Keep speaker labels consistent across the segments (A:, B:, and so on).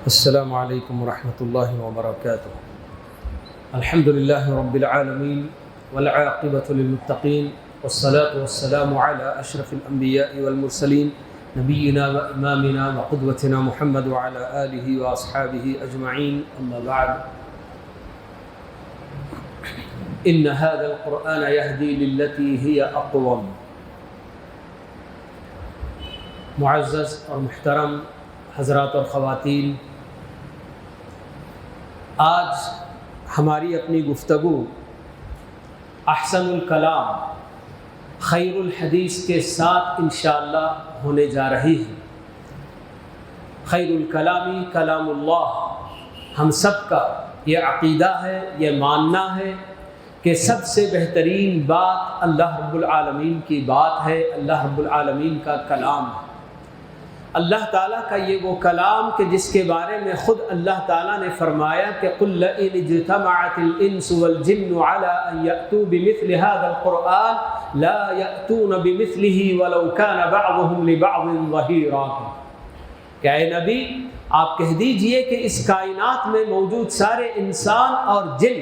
A: السلام علیکم ورحمۃ اللہ وبرکاتہ۔ الحمد للہ رب العالمین والعاقبۃ للمتقین والصلاة والسلام علی اشرف الانبیاء والمرسلین نبینا وامامنا وقدوتنا محمد وعلی آلہ واصحابہ اجمعین، اما بعد، ان هذا القرآن یہدی للتی ہی اقوم۔ معزز اور محترم حضرات اور خواتین، آج ہماری اپنی گفتگو احسن الکلام خیر الحدیث کے ساتھ انشاءاللہ ہونے جا رہی ہے۔ خیر الکلامی کلام اللہ، ہم سب کا یہ عقیدہ ہے، یہ ماننا ہے کہ سب سے بہترین بات اللہ رب العالمین کی بات ہے، اللہ رب العالمین کا کلام ہے۔ اللہ تعالیٰ کا یہ وہ کلام کہ جس کے بارے میں خود اللہ تعالیٰ نے فرمایا کہ قُلْ لَئِنِ اجْتَمَعَتِ الْإِنسُ وَالْجِنُّ عَلَىٰ أَن يَأْتُوا بِمِثْلِ هَذَا الْقُرْآنِ لَا يَأْتُونَ بِمِثْلِهِ وَلَوْ كَانَ بَعْضُهُمْ لِبَعْضٍ ظَهِيرًا۔ کہ اے نبی، آپ کہہ دیجئے کہ اس کائنات میں موجود سارے انسان اور جن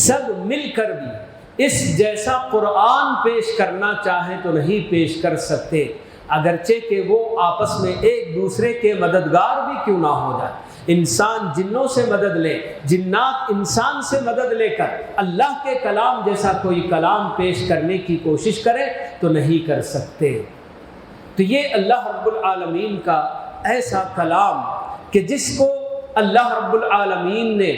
A: سب مل کر بھی اس جیسا قرآن پیش کرنا چاہیں تو نہیں پیش کر سکتے، اگرچہ کہ وہ آپس میں ایک دوسرے کے مددگار بھی کیوں نہ ہو جائے۔ انسان جنوں سے مدد لے، جنات انسان سے مدد لے کر اللہ کے کلام جیسا کوئی کلام پیش کرنے کی کوشش کرے تو نہیں کر سکتے۔ تو یہ اللہ رب العالمین کا ایسا کلام کہ جس کو اللہ رب العالمین نے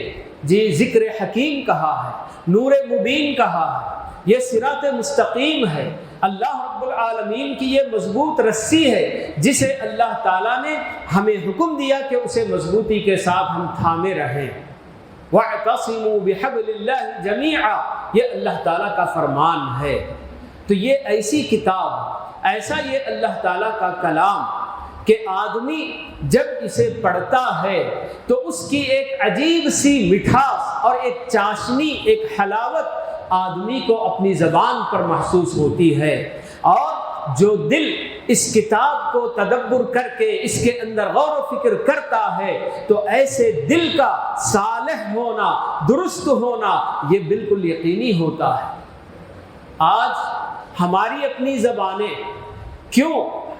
A: ذکر حکیم کہا ہے، نور مبین کہا ہے، یہ صراط مستقیم ہے، اللہ رب العالمین کی یہ مضبوط رسی ہے جسے اللہ تعالیٰ نے ہمیں حکم دیا کہ اسے مضبوطی کے ساتھ ہم تھامے رہیں۔ وَاعْتَصِمُوا بِحَبْلِ اللَّهِ جَمِيعًا، یہ اللہ تعالیٰ کا فرمان ہے۔ تو یہ ایسی کتاب، ایسا یہ اللہ تعالیٰ کا کلام کہ آدمی جب اسے پڑھتا ہے تو اس کی ایک عجیب سی مٹھاس اور ایک چاشنی، ایک حلاوت آدمی کو اپنی زبان پر محسوس ہوتی ہے، اور جو دل اس کتاب کو تدبر کر کے اس کے اندر غور و فکر کرتا ہے تو ایسے دل کا صالح ہونا، درست ہونا یہ بالکل یقینی ہوتا ہے۔ آج ہماری اپنی زبانیں کیوں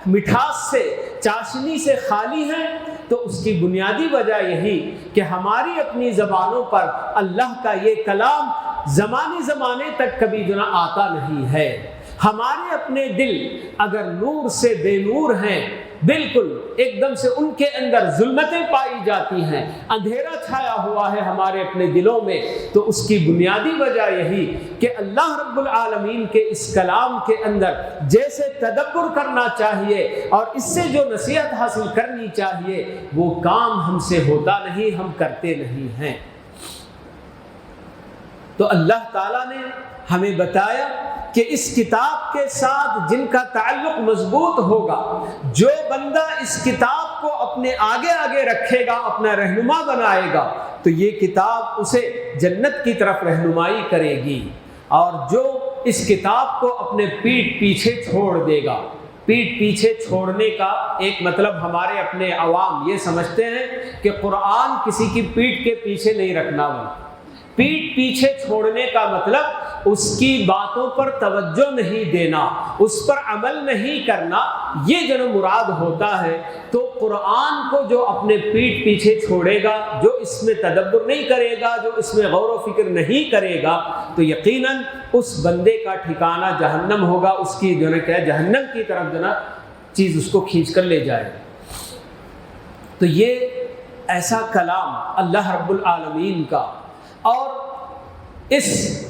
A: مٹھاس سے، چاشنی سے خالی ہیں؟ تو اس کی بنیادی وجہ یہی کہ ہماری اپنی زبانوں پر اللہ کا یہ کلام زمانے تک کبھی آتا نہیں ہے۔ ہمارے اپنے دل اگر نور سے بے نور ہیں، بالکل ایک دم سے ان کے اندر ظلمتیں پائی جاتی ہیں، اندھیرا چھایا ہوا ہے ہمارے اپنے دلوں میں، تو اس کی بنیادی وجہ یہی کہ اللہ رب العالمین کے اس کلام کے اندر جیسے تدبر کرنا چاہیے اور اس سے جو نصیحت حاصل کرنی چاہیے وہ کام ہم سے ہوتا نہیں، ہم کرتے نہیں ہیں۔ تو اللہ تعالیٰ نے ہمیں بتایا کہ اس کتاب کے ساتھ جن کا تعلق مضبوط ہوگا، جو بندہ اس کتاب کو اپنے آگے رکھے گا، اپنا رہنما بنائے گا، تو یہ کتاب اسے جنت کی طرف رہنمائی کرے گی، اور جو اس کتاب کو اپنے پیٹھ پیچھے چھوڑ دے گا۔ پیٹھ پیچھے چھوڑنے کا ایک مطلب ہمارے اپنے عوام یہ سمجھتے ہیں کہ قرآن کسی کی پیٹھ کے پیچھے نہیں رکھنا ہوا۔ پیٹھ پیچھے چھوڑنے کا مطلب اس کی باتوں پر توجہ نہیں دینا، اس پر عمل نہیں کرنا، یہ جو مراد ہوتا ہے۔ تو قرآن کو جو اپنے پیٹھ پیچھے چھوڑے گا، جو اس میں تدبر نہیں کرے گا، جو اس میں غور و فکر نہیں کرے گا، تو یقیناً اس بندے کا ٹھکانہ جہنم ہوگا، اس کی جہنم کی طرف چیز اس کو کھینچ کر لے جائے۔ تو یہ ایسا کلام اللہ رب العالمین کا، اور اس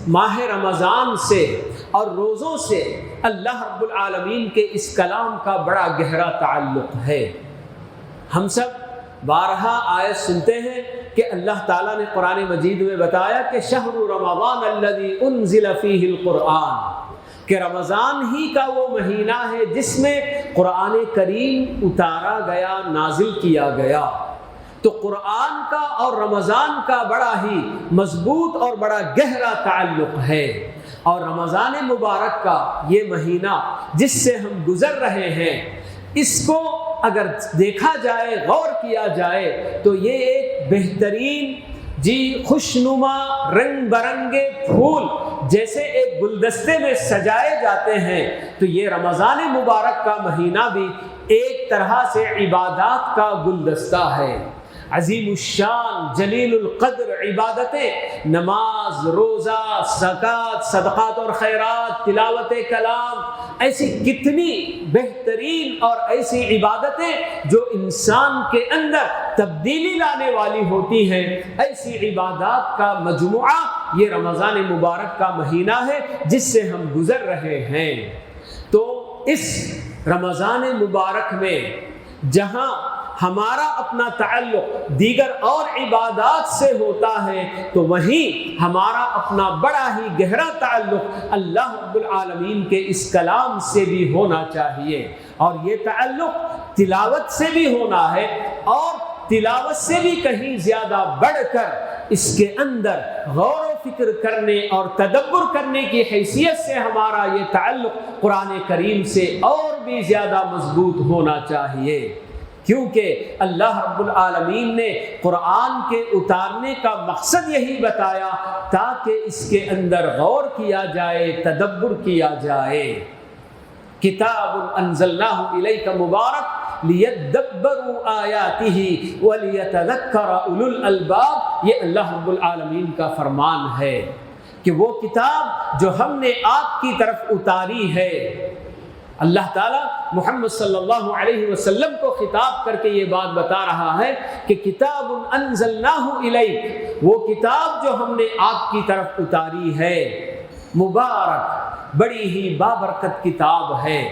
A: ماہ رمضان سے اور روزوں سے اللہ رب العالمین کے اس کلام کا بڑا گہرا تعلق ہے۔ ہم سب بارہا آیت سنتے ہیں کہ اللہ تعالیٰ نے قرآن مجید میں بتایا کہ شہر رمضان الذی انزل فیہ القرآن، کہ رمضان ہی کا وہ مہینہ ہے جس میں قرآن کریم اتارا گیا، نازل کیا گیا۔ تو قرآن کا اور رمضان کا بڑا ہی مضبوط اور بڑا گہرا تعلق ہے، اور رمضان مبارک کا یہ مہینہ جس سے ہم گزر رہے ہیں، اس کو اگر دیکھا جائے، غور کیا جائے تو یہ ایک بہترین خوشنما رنگ برنگے پھول جیسے ایک گلدستے میں سجائے جاتے ہیں، تو یہ رمضان مبارک کا مہینہ بھی ایک طرح سے عبادات کا گلدستہ ہے۔ عظیم الشان جلیل القدر عبادتیں، نماز، روزہ، زکوٰۃ، صدقات اور خیرات، تلاوت کلام، ایسی کتنی بہترین اور ایسی عبادتیں جو انسان کے اندر تبدیلی لانے والی ہوتی ہیں، ایسی عبادات کا مجموعہ یہ رمضان مبارک کا مہینہ ہے جس سے ہم گزر رہے ہیں۔ تو اس رمضان مبارک میں جہاں ہمارا اپنا تعلق دیگر اور عبادات سے ہوتا ہے، تو وہیں ہمارا اپنا بڑا ہی گہرا تعلق اللہ رب العالمین کے اس کلام سے بھی ہونا چاہیے، اور یہ تعلق تلاوت سے بھی ہونا ہے، اور تلاوت سے بھی کہیں زیادہ بڑھ کر اس کے اندر غور و فکر کرنے اور تدبر کرنے کی حیثیت سے ہمارا یہ تعلق قرآن کریم سے اور بھی زیادہ مضبوط ہونا چاہیے، کیونکہ اللہ رب العالمین نے قرآن کے اتارنے کا مقصد یہی بتایا تاکہ اس کے اندر غور کیا جائے، تدبر کیا جائے۔ کتاب انزلناہ الیک مبارک لیدبروا آیاتہ ولیتذکر اولو الالباب، یہ اللہ رب العالمین کا فرمان ہے کہ وہ کتاب جو ہم نے آپ کی طرف اتاری ہے، اللہ تعالیٰ محمد صلی اللہ علیہ وسلم کو خطاب کر کے یہ بات بتا رہا ہے کہ کتاب انزلناہ الیک، وہ کتاب جو ہم نے آپ کی طرف اتاری ہے، مبارک، بڑی ہی بابرکت کتاب ہے۔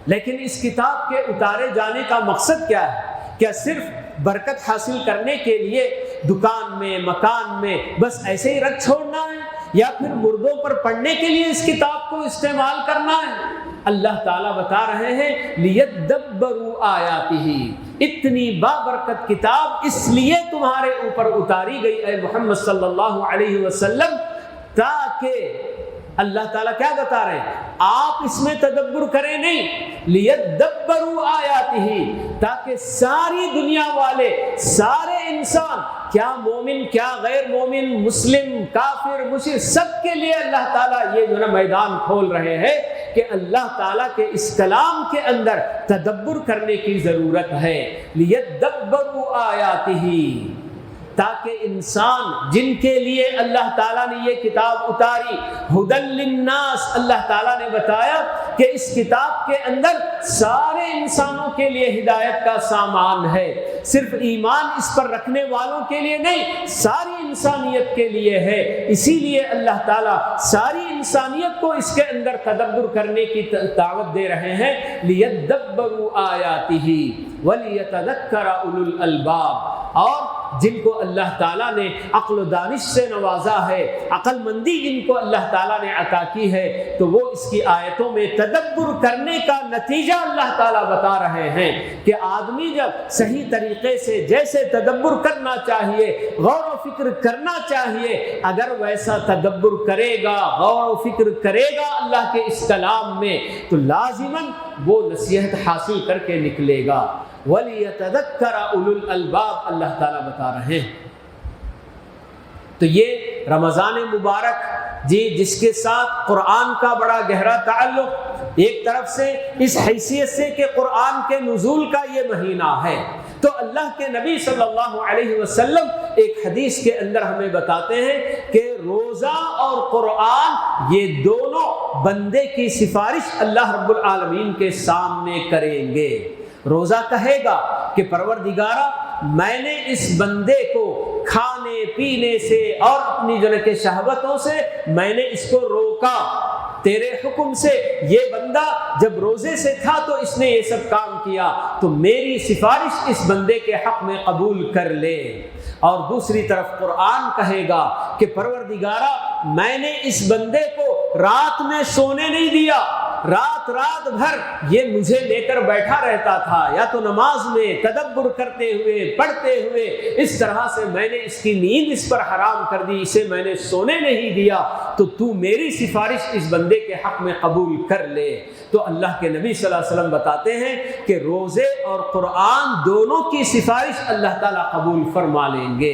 A: لیکن اس کتاب کے اتارے جانے کا مقصد کیا ہے؟ کیا صرف برکت حاصل کرنے کے لیے دکان میں، مکان میں بس ایسے ہی رکھ چھوڑنا ہے، یا پھر مردوں پر پڑھنے کے لیے اس کتاب کو استعمال کرنا ہے؟ اللہ تعالیٰ بتا رہے ہیں لیدبروا آیاتہ، اتنی بابرکت کتاب اس لیے تمہارے اوپر اتاری گئی اے محمد صلی اللہ علیہ وسلم، تاکہ اللہ تعالیٰ کیا بتا رہے ہیں؟ آپ اس میں تدبر کریں نہیں، لیدبروا آیاتہ، تاکہ ساری دنیا والے، سارے انسان، کیا مومن کیا غیر مومن، مسلم کافر مشرک، سب کے لیے اللہ تعالیٰ یہ جو میدان کھول رہے ہیں کہ اللہ تعالیٰ کے اس کلام کے اندر تدبر کرنے کی ضرورت ہے۔ لیدبروا آیاتہ، تاکہ انسان جن کے لیے اللہ تعالیٰ نے یہ کتاب اتاری، ہدی للناس، اللہ تعالیٰ نے بتایا کہ اس کتاب کے اندر سارے انسانوں کے لیے ہدایت کا سامان ہے، صرف ایمان اس پر رکھنے والوں کے لیے نہیں، ساری انسانیت کے لیے ہے۔ اسی لیے اللہ تعالیٰ ساری انسانیت کو اس کے اندر تدبر کرنے کی دعوت دے رہے ہیں، لیدبروا آیاتہ ولیتذکر اولو الالباب، اور جن کو اللہ تعالیٰ نے عقل و دانش سے نوازا ہے، عقل مندی جن کو اللہ تعالیٰ نے عطا کی ہے، تو وہ اس کی آیتوں میں تدبر کرنے کا نتیجہ اللہ تعالیٰ بتا رہے ہیں کہ آدمی جب صحیح طریقے سے جیسے تدبر کرنا چاہیے، غور و فکر کرنا چاہیے، اگر ویسا تدبر کرے گا، غور و فکر کرے گا اللہ کے اس کلام میں، تو لازماً وہ نصیحت حاصل کر کے نکلے گا۔ وَلِيَتَذَكَّرَ أُولُو الْأَلْبَابِ، اللہ تعالیٰ بتا رہے ہیں۔ تو یہ رمضان مبارک جس کے ساتھ قرآن کا بڑا گہرا تعلق، ایک طرف سے اس حیثیت سے کہ قرآن کے نزول کا یہ مہینہ ہے، تو اللہ کے نبی صلی اللہ علیہ وسلم ایک حدیث کے اندر ہمیں بتاتے ہیں کہ روزہ اور قرآن یہ دونوں بندے کی سفارش اللہ رب العالمین کے سامنے کریں گے۔ روزہ کہے گا کہ پروردگارا، میں نے اس بندے کو کھانے پینے سے اور اپنی کہ شہوتوں سے میں نے اس کو روکا تیرے حکم سے، یہ بندہ جب روزے سے تھا تو اس نے یہ سب کام کیا، تو میری سفارش اس بندے کے حق میں قبول کر لے۔ اور دوسری طرف قرآن کہے گا کہ پروردگارا، میں نے اس بندے کو رات میں سونے نہیں دیا، رات رات بھر یہ مجھے لے کر بیٹھا رہتا تھا، یا تو نماز میں تدبر کرتے ہوئے پڑھتے ہوئے، اس طرح سے میں نے اس کی نیند اس پر حرام کر دی، اسے میں نے سونے نہیں دیا، تو میری سفارش اس بندے کے حق میں قبول کر لے۔ تو اللہ کے نبی صلی اللہ علیہ وسلم بتاتے ہیں کہ روزے اور قرآن دونوں کی سفارش اللہ تعالیٰ قبول فرما لیں گے۔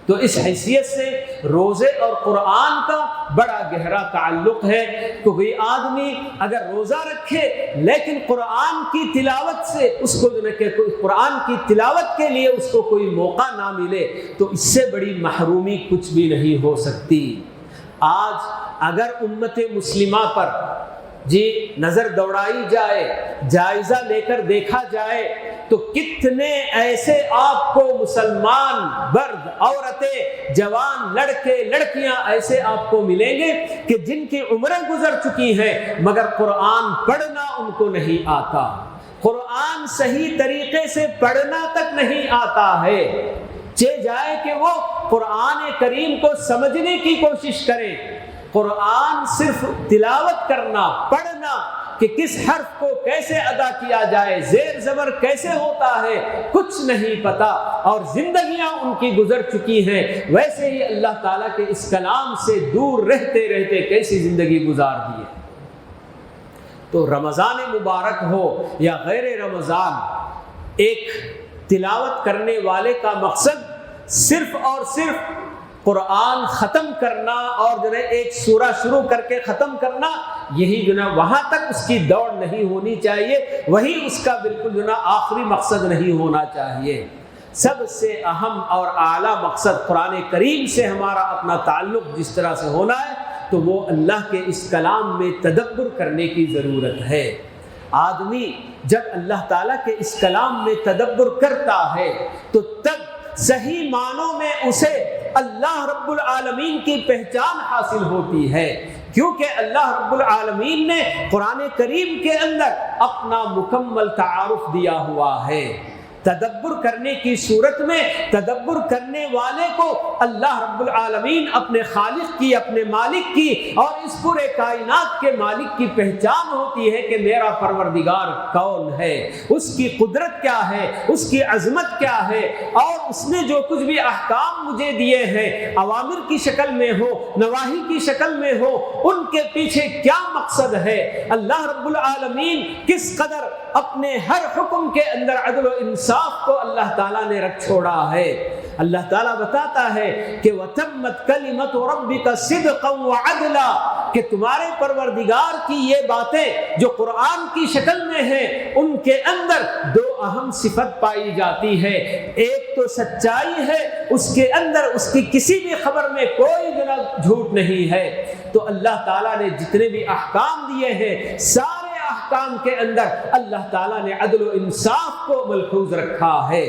A: تو اس حیثیت سے روزے اور قرآن کا بڑا گہرا تعلق ہے۔ تو کوئی آدمی اگر روزہ رکھے لیکن قرآن کی تلاوت سے اس کو قرآن کی تلاوت کے لیے اس کو کوئی موقع نہ ملے تو اس سے بڑی محرومی کچھ بھی نہیں ہو سکتی۔ آج اگر امت مسلمہ پر نظر دوڑائی جائے، جائزہ لے کر دیکھا جائے تو کتنے ایسے آپ کو مسلمان مرد، عورتیں، جوان، لڑکے، لڑکیاں ایسے آپ کو ملیں گے کہ جن کی عمریں گزر چکی ہیں مگر قرآن پڑھنا ان کو نہیں آتا، قرآن صحیح طریقے سے پڑھنا تک نہیں آتا ہے۔ جائے کہ وہ قرآن کریم کو سمجھنے کی کوشش کریں، قرآن صرف تلاوت کرنا، پڑھنا کہ کس حرف کو کیسے ادا کیا جائے، زیر زبر کیسے ہوتا ہے، کچھ نہیں پتا، اور زندگیاں ان کی گزر چکی ہیں۔ ویسے ہی اللہ تعالیٰ کے اس کلام سے دور رہتے رہتے کیسی زندگی گزار دی ہے۔ تو رمضان مبارک ہو یا غیر رمضان، ایک تلاوت کرنے والے کا مقصد صرف اور صرف قرآن ختم کرنا اور جو ہے ایک سورہ شروع کر کے ختم کرنا، یہی جو ہے وہاں تک اس کی دوڑ نہیں ہونی چاہیے، وہی اس کا بالکل جو ہے آخری مقصد نہیں ہونا چاہیے۔ سب سے اہم اور اعلیٰ مقصد قرآن کریم سے ہمارا اپنا تعلق جس طرح سے ہونا ہے تو وہ اللہ کے اس کلام میں تدبر کرنے کی ضرورت ہے۔ آدمی جب اللہ تعالیٰ کے اس کلام میں تدبر کرتا ہے تو تب صحیح معنوں میں اسے اللہ رب العالمین کی پہچان حاصل ہوتی ہے، کیونکہ اللہ رب العالمین نے قرآن کریم کے اندر اپنا مکمل تعارف دیا ہوا ہے۔ تدبر کرنے کی صورت میں تدبر کرنے والے کو اللہ رب العالمین اپنے خالق کی، اپنے مالک کی اور اس پورے کائنات کے مالک کی پہچان ہوتی ہے کہ میرا پروردگار کون ہے، اس کی قدرت کیا ہے، اس کی عظمت کیا ہے، اور اس نے جو کچھ بھی احکام مجھے دیے ہیں، اوامر کی شکل میں ہو، نواہی کی شکل میں ہو، ان کے پیچھے کیا مقصد ہے، اللہ رب العالمین کس قدر اپنے ہر حکم کے اندر عدل و انصاف کو اللہ تعالیٰ نے رکھ چھوڑا ہے۔ اللہ تعالیٰ بتاتا ہے کہ وَتَمَّتْ كَلِمَةُ رَبِّكَ صِدْقًا وَعَدْلًا، کہ تمہارے پروردگار کی یہ باتیں جو قرآن کی شکل میں ہیں ان کے اندر دو اہم صفت پائی جاتی ہے، ایک تو سچائی ہے، اس کے اندر اس کی کسی بھی خبر میں کوئی جھوٹ نہیں ہے۔ تو اللہ تعالیٰ نے جتنے بھی احکام دیے ہیں سارے احکام کے اندر اللہ تعالیٰ نے عدل و انصاف کو ملحوظ رکھا ہے۔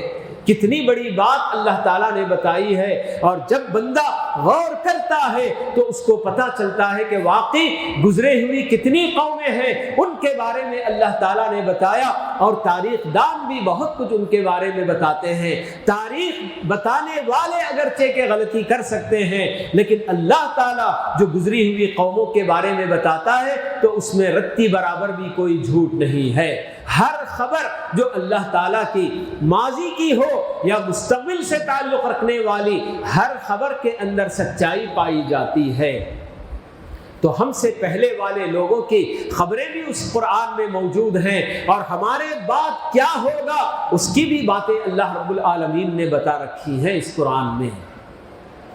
A: کتنی بڑی بات اللہ تعالیٰ نے بتائی ہے، اور جب بندہ غور کرتا ہے تو اس کو پتہ چلتا ہے کہ واقعی گزرے ہوئی کتنی قومیں ہیں، ان کے بارے میں اللہ تعالیٰ نے بتایا، اور تاریخ دان بھی بہت کچھ ان کے بارے میں بتاتے ہیں۔ تاریخ بتانے والے اگرچہ کہ غلطی کر سکتے ہیں، لیکن اللہ تعالیٰ جو گزری ہوئی قوموں کے بارے میں بتاتا ہے تو اس میں رتی برابر بھی کوئی جھوٹ نہیں ہے۔ ہر خبر جو اللہ تعالیٰ کی ماضی کی ہو یا مستقبل سے تعلق رکھنے والی، ہر خبر کے اندر سچائی پائی جاتی ہے۔ تو ہم سے پہلے والے لوگوں کی خبریں بھی اس قرآن میں موجود ہیں، اور ہمارے بعد کیا ہوگا اس کی بھی باتیں اللہ رب العالمین نے بتا رکھی ہیں اس قرآن میں۔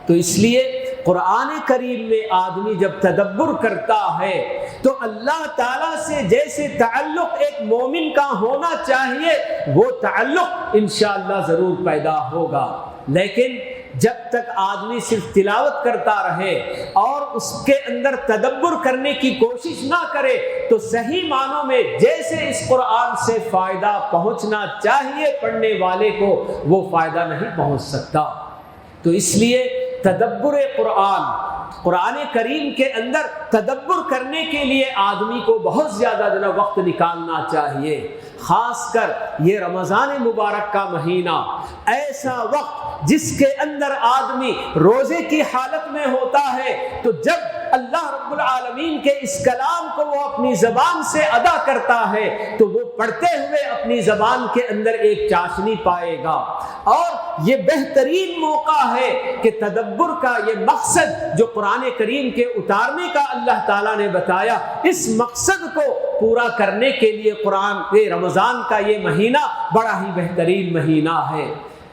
A: تو اس لیے قرآن کریم میں آدمی جب تدبر کرتا ہے تو اللہ تعالیٰ سے جیسے تعلق ایک مومن کا ہونا چاہیے وہ تعلق انشاءاللہ ضرور پیدا ہوگا۔ لیکن جب تک آدمی صرف تلاوت کرتا رہے اور اس کے اندر تدبر کرنے کی کوشش نہ کرے تو صحیح معنوں میں جیسے اس قرآن سے فائدہ پہنچنا چاہیے پڑھنے والے کو وہ فائدہ نہیں پہنچ سکتا۔ تو اس لیے تدبر قرآن کریم کے اندر تدبر کرنے کے لیے آدمی کو بہت زیادہ وقت نکالنا چاہیے۔ خاص کر یہ رمضان مبارک کا مہینہ ایسا وقت جس کے اندر آدمی روزے کی حالت میں ہوتا ہے، تو جب اللہ رب العالمین کے اس کلام کو وہ اپنی زبان سے ادا کرتا ہے تو وہ پڑھتے ہوئے اپنی زبان کے اندر ایک چاشنی پائے گا۔ اور یہ بہترین موقع ہے کہ تدبر کا یہ مقصد جو قرآن کریم کے اتارنے کا اللہ تعالیٰ نے بتایا، اس مقصد کو پورا کرنے کے لیے رمضان کا یہ مہینہ بڑا ہی بہترین مہینہ ہے،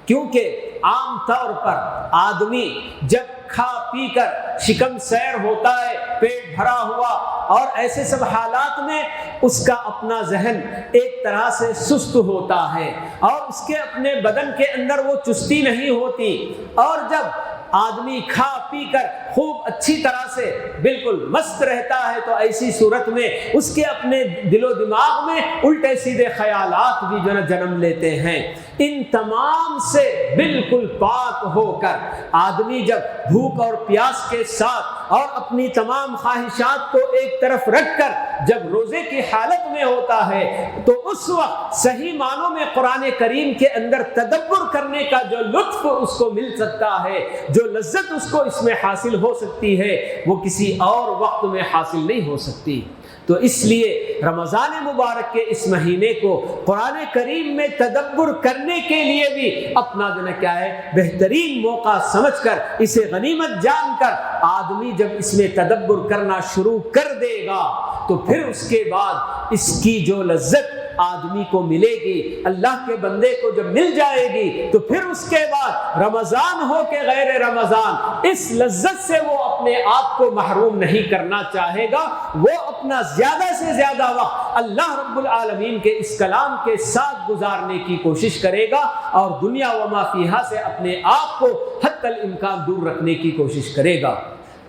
A: کیونکہ عام طور پر آدمی جب کھا پی کر شکم سیر ہوتا ہے، پیٹ بھرا ہوا، اور ایسے سب حالات میں اس کا اپنا ذہن ایک طرح سے سست ہوتا ہے اور اس کے اپنے بدن کے اندر وہ چستی نہیں ہوتی، اور جب آدمی کھا پی کر خوب اچھی طرح سے بالکل مست رہتا ہے تو ایسی صورت میں اس کے اپنے دل و دماغ میں الٹے سیدھے خیالات بھی جو جنم لیتے ہیں۔ ان تمام سے بالکل پاک ہو کر آدمی جب بھوک اور پیاس کے ساتھ اور اپنی تمام خواہشات کو ایک طرف رکھ کر جب روزے کی حالت میں ہوتا ہے تو اس وقت صحیح معنوں میں قرآن کریم کے اندر تدبر کرنے کا جو لطف اس کو مل سکتا ہے، جو لذت اس کو اس میں حاصل ہو سکتی ہے، وہ کسی اور وقت میں حاصل نہیں ہو سکتی۔ تو اس لیے رمضان مبارک کے اس مہینے کو قرآن کریم میں تدبر کرنے کے لیے بھی اپنا کیا ہے بہترین موقع سمجھ کر، اسے غنیمت جان کر آدمی جب اس میں تدبر کرنا شروع کر دے گا تو پھر اس کے بعد اس کی جو لذت آدمی کو ملے گی، اللہ کے بندے کو جب مل جائے گی تو پھر اس کے بعد رمضان ہو کہ غیر رمضان اس لذت سے وہ اپنے آپ کو محروم نہیں کرنا چاہے گا، وہ اپنا زیادہ سے زیادہ وقت اللہ رب العالمین کے اس کلام کے ساتھ گزارنے کی کوشش کرے گا اور دنیا و ما فیہا سے اپنے آپ کو حتی الامکان دور رکھنے کی کوشش کرے گا۔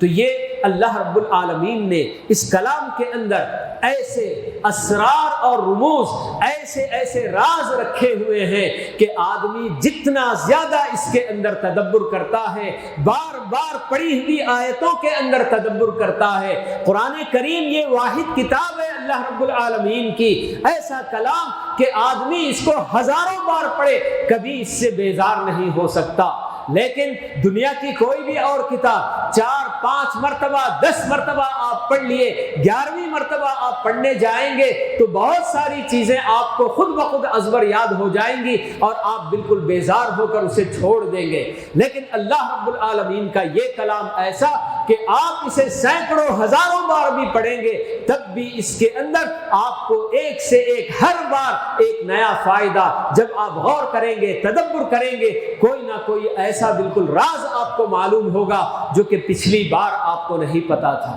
A: تو یہ اللہ رب العالمین نے اس کلام کے اندر ایسے اسرار اور رموز، ایسے راز رکھے ہوئے ہیں کہ آدمی جتنا زیادہ اس کے اندر تدبر کرتا ہے، بار بار پڑھی ہوئی آیتوں کے اندر تدبر کرتا ہے۔ قرآن کریم یہ واحد کتاب ہے اللہ رب العالمین کی، ایسا کلام کہ آدمی اس کو ہزاروں بار پڑھے کبھی اس سے بیزار نہیں ہو سکتا۔ لیکن دنیا کی کوئی بھی اور کتاب 4 5 مرتبہ 10 مرتبہ آپ پڑھ لیے، 11ویں مرتبہ آپ پڑھنے جائیں گے تو بہت ساری چیزیں آپ کو خود بخود ازبر یاد ہو جائیں گی اور آپ بالکل بیزار ہو کر اسے چھوڑ دیں گے۔ لیکن اللہ رب العالمین کا یہ کلام ایسا کہ آپ اسے سینکڑوں ہزاروں بار بھی پڑھیں گے تب بھی اس کے اندر آپ کو ایک سے ایک ہر بار ایک نیا فائدہ، جب آپ غور کریں گے، تدبر کریں گے، کوئی نہ کوئی ایسا بالکل راز آپ کو معلوم ہوگا جو کہ پچھلی بار آپ کو نہیں پتا تھا۔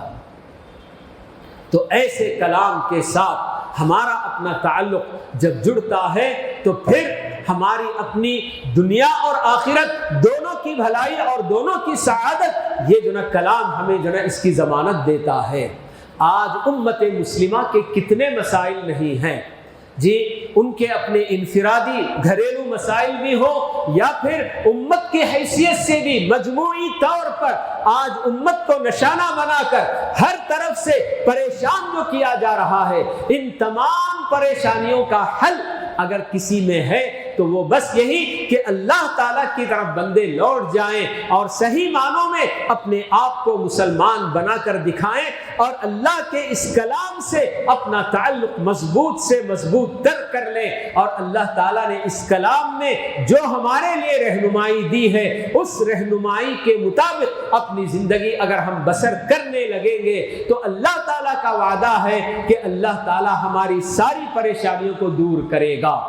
A: تو ایسے کلام کے ساتھ ہمارا اپنا تعلق جب جڑتا ہے تو پھر ہماری اپنی دنیا اور آخرت دونوں کی بھلائی اور دونوں کی سعادت یہ جو نا کلام ہمیں جو نا اس کی ضمانت دیتا ہے۔ آج امت مسلمہ کے کتنے مسائل نہیں ہیں جی، ان کے اپنے انفرادی گھریلو مسائل بھی ہو یا پھر امت کی حیثیت سے بھی مجموعی طور پر آج امت کو نشانہ بنا کر ہر طرف سے پریشان جو کیا جا رہا ہے، ان تمام پریشانیوں کا حل اگر کسی میں ہے تو وہ بس یہی کہ اللہ تعالیٰ کی طرف بندے لوٹ جائیں اور صحیح معنوں میں اپنے آپ کو مسلمان بنا کر دکھائیں اور اللہ کے اس کلام سے اپنا تعلق مضبوط سے مضبوط تر کر لیں، اور اللہ تعالیٰ نے اس کلام میں جو ہمارے لیے رہنمائی دی ہے اس رہنمائی کے مطابق اپنی زندگی اگر ہم بسر کرنے لگیں گے تو اللہ تعالیٰ کا وعدہ ہے کہ اللہ تعالیٰ ہماری ساری پریشانیوں کو دور کرے گا۔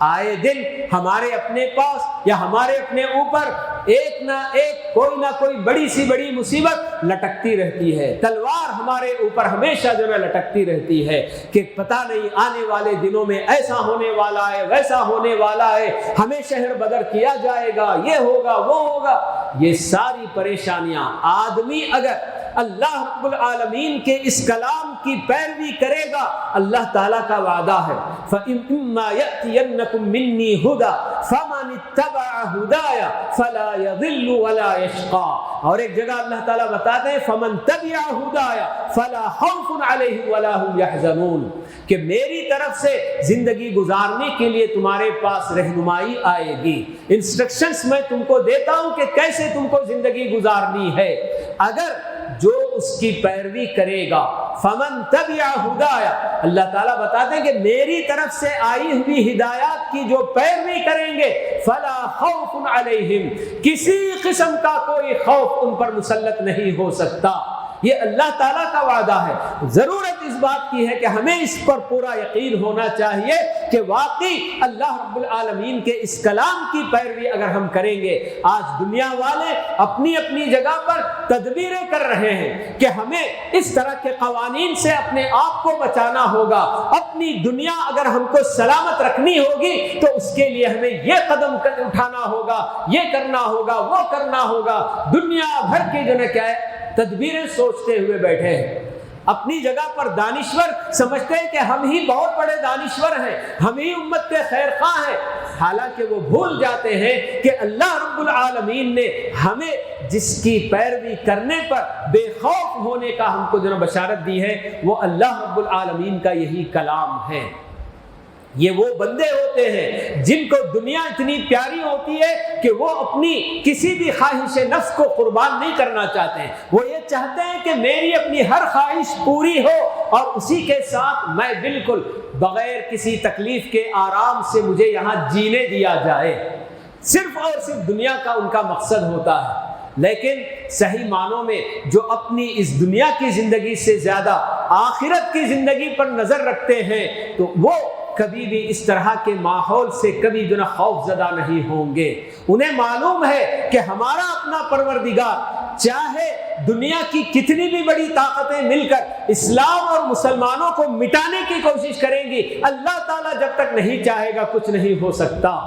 A: آئے دن ہمارے اپنے پاس یا ہمارے اپنے اوپر ایک نہ ایک کوئی نہ کوئی بڑی سی بڑی مصیبت لٹکتی رہتی ہے، تلوار ہمارے اوپر ہمیشہ جو ہے لٹکتی رہتی ہے کہ پتہ نہیں آنے والے دنوں میں ایسا ہونے والا ہے، ویسا ہونے والا ہے، ہمیں شہر بدر کیا جائے گا، یہ ہوگا وہ ہوگا۔ یہ ساری پریشانیاں آدمی اگر اللہ رب العالمین کے اس کلام کی پیروی کرے گا، اللہ تعالیٰ کا وعدہ ہے فَإِمَّا يَأْتِيَنَّكُم مِّنِّي هُدًى فَمَنِ اتَّبَعَ هُدَايَ فَلَا يَضِلُّ وَلَا يَشْقَىٰ، اور ایک جگہ اللہ تعالیٰ بتاتے ہیں فَمَن تَبِعَ هُدَايَ فَلَا خَوْفٌ عَلَيْهِمْ وَلَا هُمْ يَحْزَنُونَ، کہ میری طرف سے زندگی گزارنے کے لیے تمہارے پاس رہنمائی آئے گی، انسٹرکشنز میں تم کو دیتا ہوں کہ کیسے تم کو زندگی گزارنی ہے۔ اگر جو اس کی پیروی کرے گا، فمن تبع ہدایا، اللہ تعالیٰ بتاتے ہیں کہ میری طرف سے آئی ہوئی ہدایات کی جو پیروی کریں گے، فلا خوف علیہم، کسی قسم کا کوئی خوف ان پر مسلط نہیں ہو سکتا۔ یہ اللہ تعالیٰ کا وعدہ ہے۔ ضرورت اس بات کی ہے کہ ہمیں اس پر پورا یقین ہونا چاہیے کہ واقعی اللہ رب العالمین کے اس کلام کی پیروی اگر ہم کریں گے۔ آج دنیا والے اپنی اپنی جگہ پر تدبیریں کر رہے ہیں کہ ہمیں اس طرح کے قوانین سے اپنے آپ کو بچانا ہوگا، اپنی دنیا اگر ہم کو سلامت رکھنی ہوگی تو اس کے لیے ہمیں یہ قدم اٹھانا ہوگا، یہ کرنا ہوگا، وہ کرنا ہوگا۔ دنیا بھر کے جو ہے کیا ہے تدبیریں سوچتے ہوئے بیٹھے ہیں، اپنی جگہ پر دانشور سمجھتے ہیں کہ ہم ہی بہت بڑے دانشور ہیں، ہم ہی امت کے خیر خواہ ہیں، حالانکہ وہ بھول جاتے ہیں کہ اللہ رب العالمین نے ہمیں جس کی پیروی کرنے پر بے خوف ہونے کا ہم کو جو بشارت دی ہے، وہ اللہ رب العالمین کا یہی کلام ہے۔ یہ وہ بندے ہوتے ہیں جن کو دنیا اتنی پیاری ہوتی ہے کہ وہ اپنی کسی بھی خواہش نفس کو قربان نہیں کرنا چاہتے ہیں، وہ یہ چاہتے ہیں کہ میری اپنی ہر خواہش پوری ہو اور اسی کے ساتھ میں بالکل بغیر کسی تکلیف کے آرام سے مجھے یہاں جینے دیا جائے، صرف اور صرف دنیا کا ان کا مقصد ہوتا ہے۔ لیکن صحیح معنوں میں جو اپنی اس دنیا کی زندگی سے زیادہ آخرت کی زندگی پر نظر رکھتے ہیں تو وہ کبھی بھی اس طرح کے ماحول سے کبھی جو خوف زدہ نہیں ہوں گے۔ انہیں معلوم ہے کہ ہمارا اپنا پروردگار چاہے دنیا کی کتنی بھی بڑی طاقتیں مل کر اسلام اور مسلمانوں کو مٹانے کی کوشش کریں گی، اللہ تعالیٰ جب تک نہیں چاہے گا کچھ نہیں ہو سکتا۔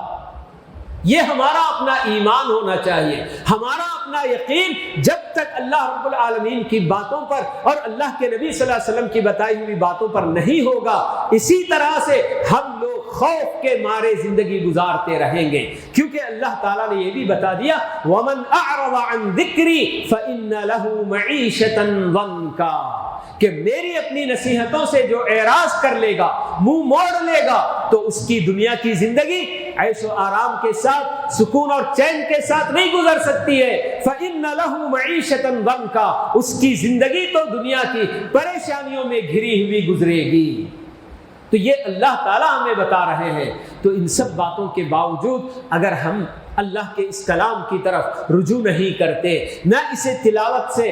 A: یہ ہمارا اپنا ایمان ہونا چاہیے، ہمارا اپنا یقین جب تک اللہ رب العالمین کی باتوں پر اور اللہ کے نبی صلی اللہ علیہ وسلم کی بتائی ہوئی باتوں پر نہیں ہوگا، اسی طرح سے ہم لوگ خوف کے مارے زندگی گزارتے رہیں گے، کیونکہ اللہ تعالیٰ نے یہ بھی بتا دیا وَمَنْ أَعْرَضَ عَنْ ذِكْرِي فَإِنَّ لَهُ مَعِيشَةً ضَنْكًا، کہ میری اپنی نصیحتوں سے جو اعراض کر لے گا، منہ موڑ لے گا، تو اس کی دنیا کی زندگی عیش و آرام کے ساتھ، سکون اور چین کے ساتھ نہیں گزر سکتی ہے۔ فَإِنَّ لَهُ مَعِيشَةً ضَنْكًا، اس کی زندگی تو دنیا کی پریشانیوں میں گھری ہوئی گزرے گی۔ تو یہ اللہ تعالیٰ ہمیں بتا رہے ہیں۔ تو ان سب باتوں کے باوجود اگر ہم اللہ کے اس کلام کی طرف رجوع نہیں کرتے، نہ اسے تلاوت سے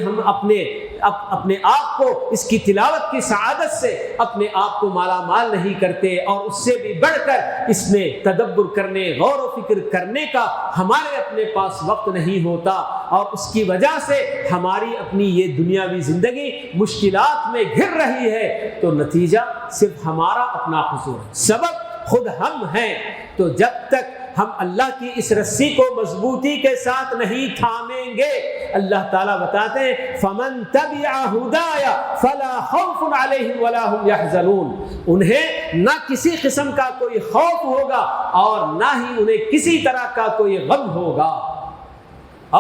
A: ہم اپنے آپ کو اس کی تلاوت کی سعادت سے اپنے آپ کو مالا مال نہیں کرتے، اور اس سے بھی بڑھ کر اس میں تدبر کرنے، غور و فکر کرنے کا ہمارے اپنے پاس وقت نہیں ہوتا، اور اس کی وجہ سے ہماری اپنی یہ دنیاوی زندگی مشکلات میں گھر رہی ہے، تو نتیجہ صرف ہمارا اپنا قصور ہے، سبب خود ہم ہیں۔ تو جب تک ہم اللہ کی اس رسی کو مضبوطی کے ساتھ نہیں تھامیں گے، اللہ تعالیٰ بتاتے ہیں فَمَن تَبِعَ هُدَايَ فَلَا خَوْفٌ عَلَيْهِمْ وَلَا هُمْ يَحْزَنُونَ، انہیں نہ کسی قسم کا کوئی خوف ہوگا اور نہ ہی انہیں کسی طرح کا کوئی غم ہوگا۔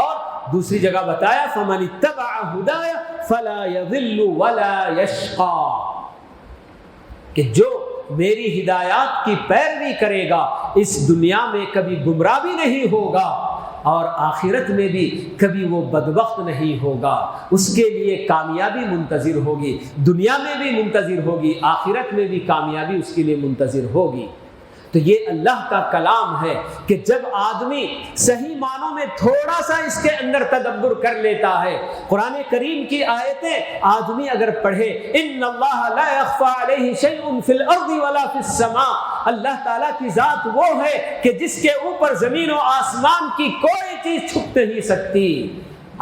A: اور دوسری جگہ بتایا فَمَنِ اتَّبَعَ هُدَايَ فَلَا يَضِلُّ وَلَا يَشْقَى، کہ جو میری ہدایات کی پیروی کرے گا اس دنیا میں کبھی گمراہ بھی نہیں ہوگا اور آخرت میں بھی کبھی وہ بدبخت نہیں ہوگا، اس کے لیے کامیابی منتظر ہوگی، دنیا میں بھی منتظر ہوگی، آخرت میں بھی کامیابی اس کے لیے منتظر ہوگی۔ تو یہ اللہ کا کلام ہے کہ جب آدمی صحیح معنوں میں تھوڑا سا اس کے اندر تدبر کر لیتا ہے، قرآن کریم کی آیتیں آدمی اگر پڑھے، ان اللہ لا یخفی علیہ شیء فی الارض ولا فی السماء، اللہ تعالیٰ کی ذات وہ ہے کہ جس کے اوپر زمین و آسمان کی کوئی چیز چھپ نہیں سکتی۔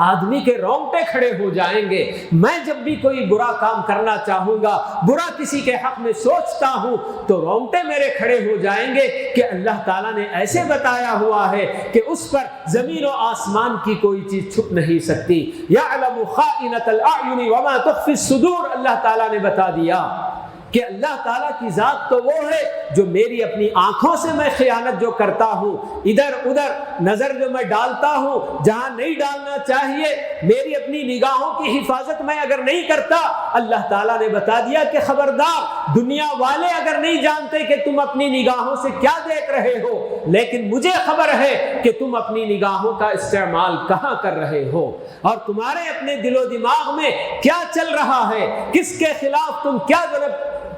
A: آدمی کے رونگٹے کھڑے ہو جائیں گے۔ میں جب بھی کوئی برا کام کرنا چاہوں گا، برا کسی کے حق میں سوچتا ہوں تو رونگٹے میرے کھڑے ہو جائیں گے کہ اللہ تعالیٰ نے ایسے بتایا ہوا ہے کہ اس پر زمین و آسمان کی کوئی چیز چھپ نہیں سکتی۔ یعلم خائنۃ الاعین وما تخفی الصدور، اللہ تعالیٰ نے بتا دیا کہ اللہ تعالیٰ کی ذات تو وہ ہے جو میری اپنی آنکھوں سے میں خیانت جو کرتا ہوں، ادھر ادھر نظر جو میں ڈالتا ہوں جہاں نہیں ڈالنا چاہیے، میری اپنی نگاہوں کی حفاظت میں اگر نہیں کرتا، اللہ تعالیٰ نے بتا دیا کہ خبردار، دنیا والے اگر نہیں جانتے کہ تم اپنی نگاہوں سے کیا دیکھ رہے ہو، لیکن مجھے خبر ہے کہ تم اپنی نگاہوں کا استعمال کہاں کر رہے ہو، اور تمہارے اپنے دل و دماغ میں کیا چل رہا ہے، کس کے خلاف تم کیا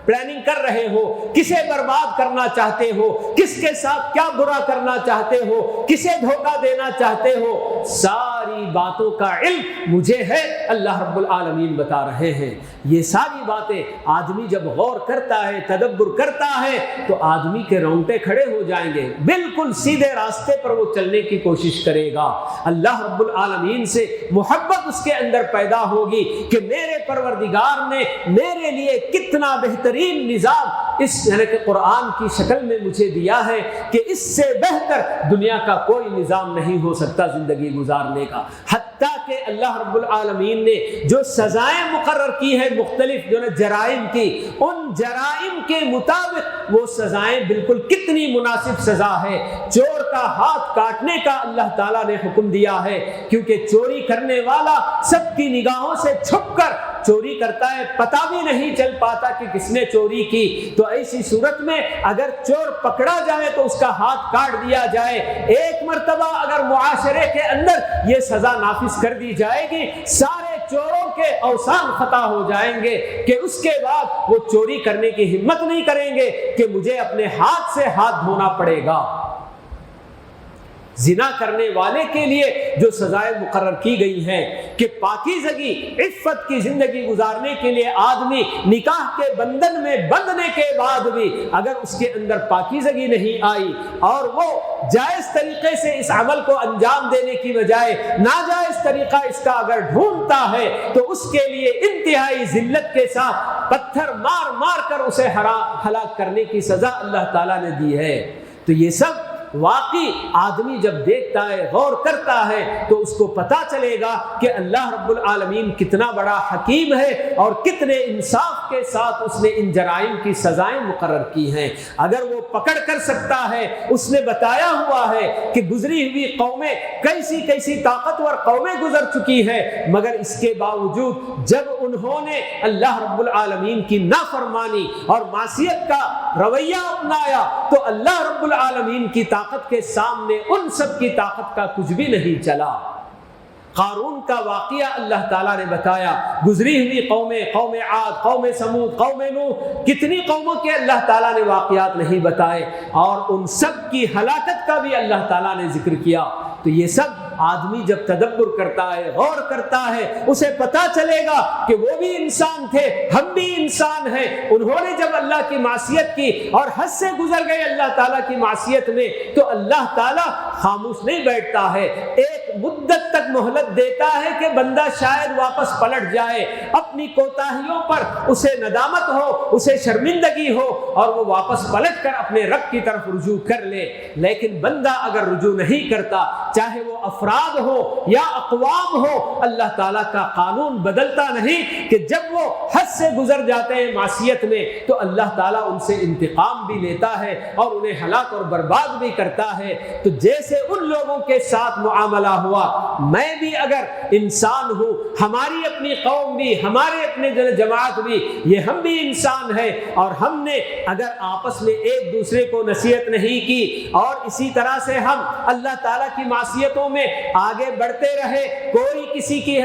A: پلاننگ کر رہے ہو، کسے برباد کرنا چاہتے ہو، کس کے ساتھ کیا برا کرنا چاہتے ہو، کسے دھوکہ دینا چاہتے ہو، ساری باتوں کا علم مجھے ہے، اللہ رب العالمین بتا رہے ہیں۔ یہ ساری باتیں آدمی جب غور کرتا ہے، تدبر کرتا ہے، تو آدمی کے رونگٹے کھڑے ہو جائیں گے، بالکل سیدھے راستے پر وہ چلنے کی کوشش کرے گا، اللہ رب العالمین سے محبت اس کے اندر پیدا ہوگی کہ میرے پروردگار نے میرے لیے کتنا بہترین نظام اس یعنی کہ قرآن کی شکل میں مجھے دیا ہے کہ اس سے بہتر دنیا کا کوئی نظام نہیں ہو سکتا زندگی گزارنے کا۔ حتیٰ کہ اللہ رب العالمین نے جو سزائیں مقرر کی ہیں مختلف جو جرائم کی، ان جرائم کے مطابق وہ سزائیں بالکل کتنی مناسب سزا ہے۔ چور کا ہاتھ کاٹنے کا اللہ تعالیٰ نے حکم دیا ہے، کیونکہ چوری کرنے والا سب کی نگاہوں سے چھپ کر چوری کرتا ہے، پتہ بھی نہیں چل پاتا کہ کس نے چوری کی، تو ایسی صورت میں اگر چور پکڑا جائے تو اس کا ہاتھ کاٹ دیا جائے۔ ایک مرتبہ اگر معاشرے کے اندر یہ سزا نافذ کر دی جائے گی، سارے چوروں کے اوسان خطا ہو جائیں گے کہ اس کے بعد وہ چوری کرنے کی ہمت نہیں کریں گے کہ مجھے اپنے ہاتھ سے ہاتھ دھونا پڑے گا۔ زنا کرنے والے کے لیے جو سزائیں مقرر کی گئی ہیں کہ پاکیزگی عفت کی زندگی گزارنے کے لیے آدمی نکاح کے بندھن میں بندھنے کے بعد بھی اگر اس کے اندر پاکیزگی نہیں آئی اور وہ جائز طریقے سے اس عمل کو انجام دینے کی بجائے ناجائز طریقہ اس کا اگر ڈھونڈتا ہے تو اس کے لیے انتہائی ذلت کے ساتھ پتھر مار مار کر اسے ہلاک کرنے کی سزا اللہ تعالیٰ نے دی ہے۔ تو یہ سب واقعی آدمی جب دیکھتا ہے، غور کرتا ہے، تو اس کو پتہ چلے گا کہ اللہ رب العالمین کتنا بڑا حکیم ہے اور کتنے انصاف کے ساتھ اس نے ان جرائم کی سزائیں مقرر کی ہیں۔ اگر وہ پکڑ کر سکتا ہے، اس نے بتایا ہوا ہے کہ گزری ہوئی قومیں کیسی کیسی طاقتور قومیں گزر چکی ہیں، مگر اس کے باوجود جب انہوں نے اللہ رب العالمین کی نافرمانی اور معصیت کا رویہ اپنایا تو اللہ رب العالمین کی طاقت کے سامنے ان سب کی طاقت کا کچھ بھی نہیں چلا۔ قارون کا واقعہ اللہ تعالیٰ نے بتایا، گزری ہوئی قومیں، قوم عاد، قوم سمود، قوم نوح، کتنی قوموں کے اللہ تعالیٰ نے واقعات نہیں بتائے، اور ان سب کی ہلاکت کا بھی اللہ تعالیٰ نے ذکر کیا۔ تو یہ سب آدمی جب تدبر کرتا ہے، غور کرتا ہے، اسے پتہ چلے گا کہ وہ بھی انسان تھے، ہم بھی انسان ہیں۔ انہوں نے جب اللہ کی معصیت کی اور حد سے گزر گئے اللہ تعالیٰ کی معصیت میں، تو اللہ تعالیٰ خاموش نہیں بیٹھتا ہے، ایک مدت تک مہلت دیتا ہے کہ بندہ شاید واپس پلٹ جائے، اپنی کوتاہیوں پر اسے ندامت ہو، اسے شرمندگی ہو، اور وہ واپس پلٹ کر اپنے رب کی طرف رجوع کر لے۔ لیکن بندہ اگر رجوع نہیں کرتا، چاہے وہ افراد ہو یا اقوام ہو، اللہ تعالیٰ کا قانون بدلتا نہیں کہ جب وہ حد سے گزر جاتے ہیں معصیت میں تو اللہ تعالیٰ ان سے انتقام بھی لیتا ہے اور انہیں ہلاک اور برباد بھی کرتا ہے۔ تو جیسے ان لوگوں کے ساتھ معاملہ ہوا، میں بھی اگر انسان ہوں، ہماری اپنی قوم بھی، ہمارے اپنے جماعت بھی، یہ ہم بھی انسان ہیں، اور ہم نے اگر آپس میں ایک دوسرے کو نصیحت نہیں کی اور اسی طرح سے ہم اللہ تعالیٰ کی معصیتوں میں آگے بڑھتے رہے، کوئی کسی کی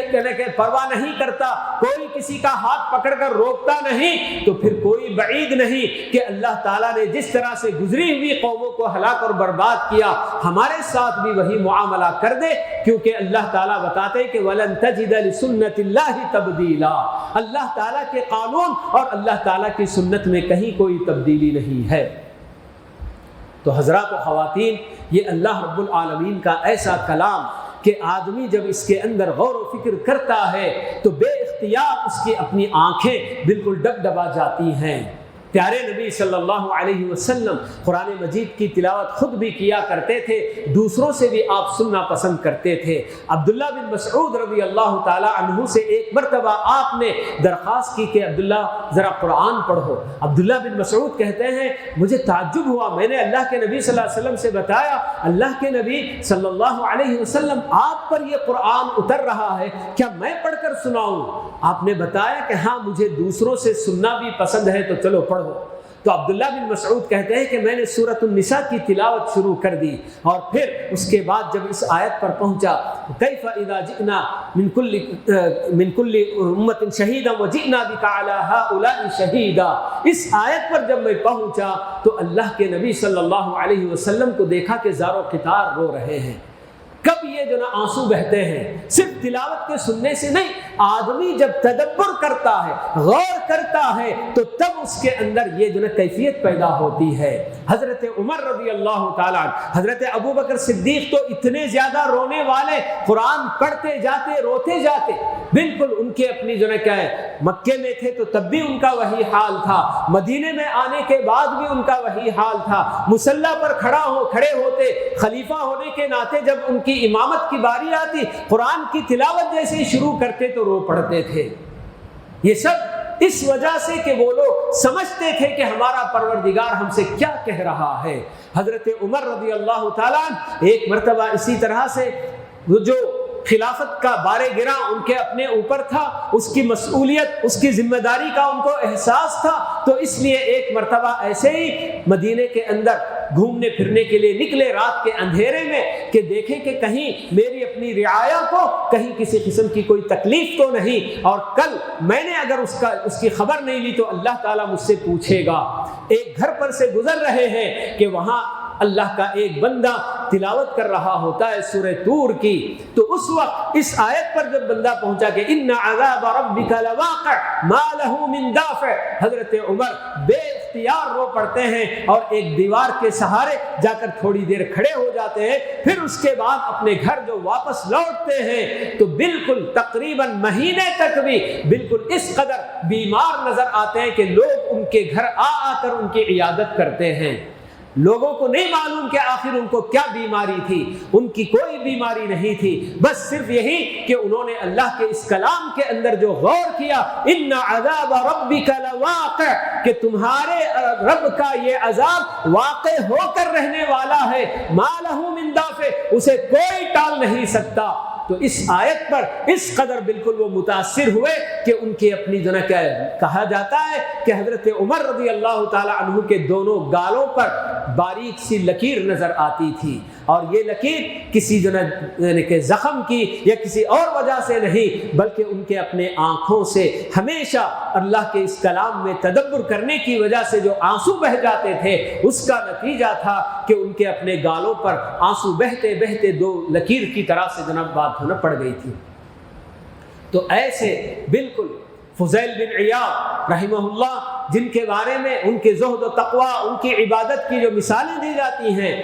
A: پرواہ نہیں کرتا، کوئی کسی کا ہاتھ پکڑ کر روکتا نہیں، تو پھر کوئی بعید نہیں کہ اللہ تعالیٰ نے جس طرح سے گزری ہوئی قوموں کو ہلاک اور برباد کیا، ہمارے ساتھ بھی وہی معاملہ کر دے، کیونکہ اللہ تعالیٰ بتاتے کہ وَلَن تَجِدَ لِسُنَّتِ اللَّهِ تَبْدِيلًا، اللہ تعالیٰ کے قانون اور اللہ تعالیٰ کی سنت میں کہیں کوئی تبدیلی نہیں ہے۔ تو حضرات و خواتین، یہ اللہ رب العالمین کا ایسا کلام کہ آدمی جب اس کے اندر غور و فکر کرتا ہے تو بے اختیار اس کی اپنی آنکھیں بالکل ڈب ڈبا جاتی ہیں۔ پیارے نبی صلی اللہ علیہ وسلم قرآن مجید کی تلاوت خود بھی کیا کرتے تھے، دوسروں سے بھی آپ سننا پسند کرتے تھے۔ عبداللہ بن مسعود رضی اللہ تعالی عنہ سے ایک مرتبہ آپ نے درخواست کی کہ عبداللہ ذرا قرآن پڑھو۔ عبداللہ بن مسعود کہتے ہیں مجھے تعجب ہوا، میں نے اللہ کے نبی صلی اللہ علیہ وسلم سے بتایا، اللہ کے نبی صلی اللہ علیہ وسلم آپ پر یہ قرآن اتر رہا ہے، کیا میں پڑھ کر سناؤں؟ آپ نے بتایا کہ ہاں مجھے دوسروں سے سننا بھی پسند ہے تو چلو پڑھو۔ تو عبداللہ بن مسعود کہتے ہیں کہ میں نے سورۃ النساء کی تلاوت شروع کر دی، اور پھر اس کے بعد جب اس آیت پر پہنچا کیف اذا جئنا من کل امۃ شہیدا وجئنا بک علی ہؤلاء شہیدا، اس آیت پر جب میں پہنچا تو اللہ کے نبی صلی اللہ علیہ وسلم کو دیکھا کہ زار و قطار رو رہے ہیں۔ کب یہ جو نا آنسو بہتے ہیں؟ صرف تلاوت کے سننے سے نہیں، آدمی جب تدبر کرتا ہے، غور کرتا ہے، تو تب اس کے اندر یہ جو نا کیفیت پیدا ہوتی ہے۔ حضرت عمر رضی اللہ تعالیٰ، حضرت ابو بکر صدیق تو اتنے زیادہ رونے والے، قرآن پڑھتے جاتے روتے جاتے، بالکل ان کے اپنی جو نا کیا ہے، مکے میں تھے تو تب بھی ان کا وہی حال تھا، مدینے میں آنے کے بعد بھی ان کا وہی حال تھا، مصلی پر کھڑے ہوتے، خلیفہ ہونے کے ناطے جب ان کی امامت کی باری آتی، قرآن کی تلاوت جیسے ہی شروع کرتے تو رو پڑتے تھے۔ یہ سب اس وجہ سے کہ وہ لوگ سمجھتے تھے کہ ہمارا پروردگار ہم سے کیا کہہ رہا ہے۔ حضرت عمر رضی اللہ تعالیٰ ایک مرتبہ اسی طرح سے جو خلافت کا بارے گرا ان کے اپنے اوپر تھا، اس کی مسئولیت، اس کی ذمہ داری کا ان کو احساس تھا، تو اس لیے ایک مرتبہ ایسے ہی مدینے کے اندر گھومنے پھرنے کے لیے نکلے رات کے اندھیرے میں کہ دیکھیں کہ کہیں میری اپنی رعایا کو کہیں کسی قسم کی کوئی تکلیف تو نہیں، اور کل میں نے اگر اس کی خبر نہیں لی تو اللہ تعالیٰ مجھ سے پوچھے گا۔ ایک گھر پر سے گزر رہے ہیں کہ وہاں اللہ کا ایک بندہ تلاوت کر رہا ہوتا ہے سورہ طور کی، تو اس وقت اس آیت پر جب بندہ پہنچا کہ ان عذاب ربک لواقع ما له من دافع، حضرت عمر بے اختیار رو پڑتے ہیں اور ایک دیوار کے سہارے جا کر تھوڑی دیر کھڑے ہو جاتے ہیں، پھر اس کے بعد اپنے گھر جو واپس لوٹتے ہیں تو بالکل تقریباً مہینے تک بھی بالکل اس قدر بیمار نظر آتے ہیں کہ لوگ ان کے گھر آ کر ان کی عیادت کرتے ہیں۔ لوگوں کو نہیں معلوم کہ آخر ان کو کیا بیماری تھی، ان کی کوئی بیماری نہیں تھی، بس صرف یہی کہ انہوں نے اللہ کے اس کلام کے اندر جو غور کیا، ان عذاب ربک لواقع، کہ تمہارے رب کا یہ عذاب واقع ہو کر رہنے والا ہے، ما لہ من دافع، اسے کوئی ٹال نہیں سکتا۔ تو اس آیت پر اس قدر بالکل وہ متاثر ہوئے کہ ان کی اپنی جو ہے کہا جاتا ہے کہ حضرت عمر رضی اللہ تعالی عنہ کے دونوں گالوں پر باریک سی لکیر نظر آتی تھی، اور یہ لکیر کسی جو ہے زخم کی یا کسی اور وجہ سے نہیں، بلکہ ان کے اپنے آنکھوں سے ہمیشہ اللہ کے اس کلام میں تدبر کرنے کی وجہ سے جو آنسو بہ جاتے تھے، اس کا نتیجہ تھا کہ ان کے اپنے گالوں پر آنسو بہتے بہتے دو لکیر کی طرح سے جناب بات ہونا پڑ گئی تھی۔ تو ایسے بالکل فضیل بن عیاض رحمہ اللہ، جن کے بارے میں ان کے زہد و تقوی، ان کی عبادت کی جو مثالیں دی جاتی ہیں،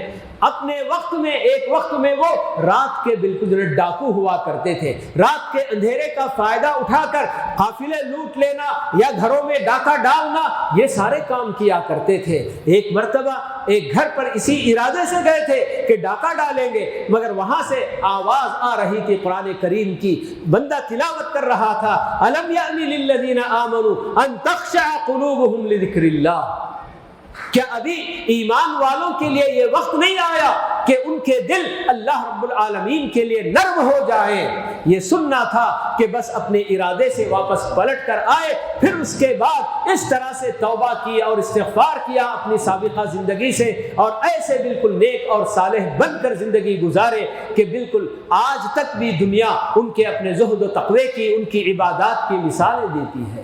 A: اپنے وقت میں ایک وقت میں وہ رات کے بالکل جو ڈاکو ہوا کرتے تھے، رات کے اندھیرے کا فائدہ اٹھا کر قافلے لوٹ لینا یا گھروں میں ڈاکہ ڈالنا، یہ سارے کام کیا کرتے تھے۔ ایک مرتبہ ایک گھر پر اسی ارادے سے گئے تھے کہ ڈاکہ ڈالیں گے، مگر وہاں سے آواز آ رہی تھی قرآن کریم کی، بندہ تلاوت کر رہا تھا، الم یأن للذین آمنوا ان تخشع قلوبہم لذکر اللہ، کیا ابھی ایمان والوں کے لیے یہ وقت نہیں آیا کہ ان کے دل اللہ رب العالمین کے لیے نرم ہو جائیں؟ یہ سننا تھا کہ بس اپنے ارادے سے واپس پلٹ کر آئے، پھر اس کے بعد اس طرح سے توبہ کی اور استغفار کیا اپنی سابقہ زندگی سے، اور ایسے بالکل نیک اور صالح بن کر زندگی گزارے کہ بالکل آج تک بھی دنیا ان کے اپنے زہد و تقوی کی، ان کی عبادات کی مثالیں دیتی ہے۔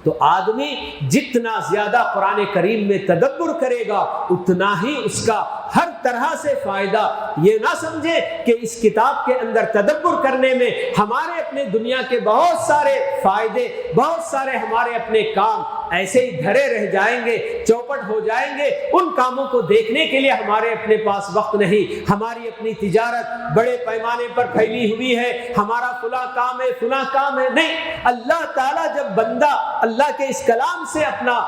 A: تو آدمی جتنا زیادہ قرآن کریم میں تدبر کرے گا اتنا ہی اس کا ہر طرح سے فائدہ۔ یہ نہ سمجھے کہ اس کتاب کے اندر تدبر کرنے میں ہمارے اپنے دنیا کے بہت سارے فائدے، بہت سارے ہمارے اپنے کام ایسے ہی دھرے رہ جائیں گے، چوپٹ ہو جائیں گے۔ ان کاموں کو دیکھنے کے لیے ہمارے اپنے پاس وقت نہیں، ہماری اپنی تجارت بڑے پیمانے پر پھیلی ہوئی ہے، ہمارا فلاں کام ہے، فلاں کام ہے، نہیں۔ اللہ تعالیٰ جب بندہ اللہ کے اس کلام سے اپنا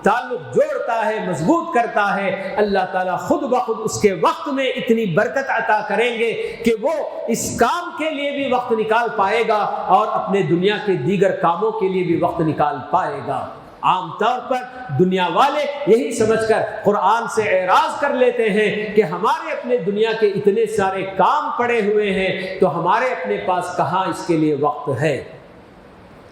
A: تعلق جوڑتا ہے، مضبوط کرتا ہے، اللہ تعالیٰ خود بخود اس کے وقت میں اتنی برکت عطا کریں گے کہ وہ اس کام کے لیے بھی وقت نکال پائے گا اور اپنے دنیا کے دیگر کاموں کے لیے بھی وقت نکال پائے گا۔ عام طور پر دنیا والے یہی سمجھ کر قرآن سے اعراض کر لیتے ہیں کہ ہمارے اپنے دنیا کے اتنے سارے کام پڑے ہوئے ہیں تو ہمارے اپنے پاس کہاں اس کے لیے وقت ہے۔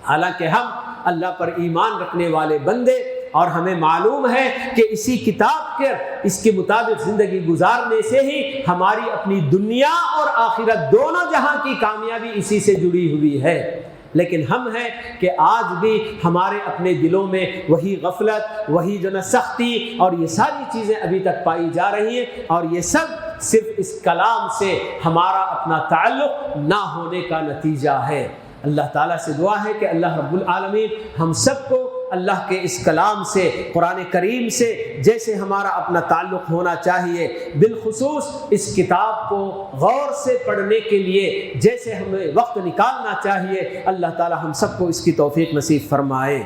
A: حالانکہ ہم اللہ پر ایمان رکھنے والے بندے اور ہمیں معلوم ہے کہ اسی کتاب کے اس کے مطابق زندگی گزارنے سے ہی ہماری اپنی دنیا اور آخرت دونوں جہاں کی کامیابی اسی سے جڑی ہوئی ہے، لیکن ہم ہیں کہ آج بھی ہمارے اپنے دلوں میں وہی غفلت، وہی سختی اور یہ ساری چیزیں ابھی تک پائی جا رہی ہیں، اور یہ سب صرف اس کلام سے ہمارا اپنا تعلق نہ ہونے کا نتیجہ ہے۔ اللہ تعالیٰ سے دعا ہے کہ اللہ رب العالمین ہم سب کو اللہ کے اس کلام سے، قرآن کریم سے جیسے ہمارا اپنا تعلق ہونا چاہیے، بالخصوص اس کتاب کو غور سے پڑھنے کے لیے جیسے ہمیں وقت نکالنا چاہیے، اللہ تعالیٰ ہم سب کو اس کی توفیق نصیب فرمائے۔